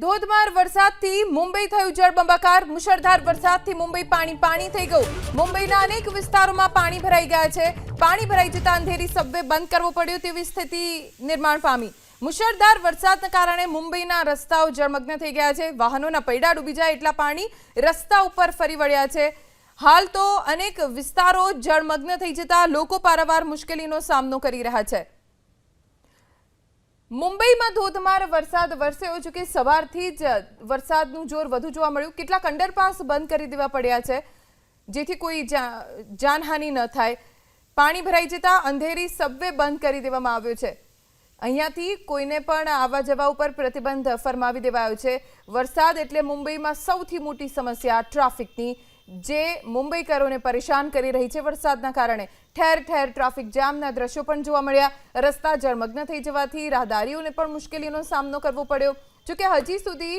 ધોધમાર વરસાદથી મુંબઈ થયું જળબંબાકાર। મુશળધાર વરસાદથી મુંબઈ પાણી થઈ ગયું। મુંબઈના અનેક વિસ્તારોમાં પાણી ભરાઈ ગયા છે। પાણી ભરાઈ જતા અંધેરી સબવે બંધ કરવો પડ્યો તેવી સ્થિતિ નિર્માણ પામી। મુશળધાર વરસાદના કારણે મુંબઈના રસ્તાઓ જળમગ્ન થઈ ગયા છે। વાહનોના પૈડા ડૂબી જાય એટલા પાણી રસ્તા ઉપર ફરી વળ્યા છે। હાલ તો અનેક વિસ્તારો જળમગ્ન થઈ જતા લોકો પારાવાર મુશ્કેલીનો સામનો કરી રહ્યા છે। મુંબઈમાં ધોધમાર વરસાદ વરસ્યો છે કે સવારથી જ વરસાદનું જોર વધુ જોવા મળ્યું। કેટલાક અંડરપાસ બંધ કરી દેવા પડ્યા છે જેથી કોઈ જાનહાનિ ન થાય। પાણી ભરાઈ જતા અંધેરી સબવે બંધ કરી દેવામાં આવ્યો છે। અહીંયાથી કોઈને પણ આવવા જવા ઉપર પ્રતિબંધ ફરમાવી દેવાયો છે। વરસાદ એટલે મુંબઈમાં સૌથી મોટી સમસ્યા ટ્રાફિકની, જે મુંબઈકરોને પરેશાન કરી રહી છે। વરસાદના કારણે ઠેર ઠેર ટ્રાફિક જામના દ્રશ્યો પણ જોવા મળ્યા। રસ્તા જળમગ્ન થઈ જવાથી રાહદારીઓને પણ મુશ્કેલીનો સામનો કરવો પડ્યો। જોકે હજી સુધી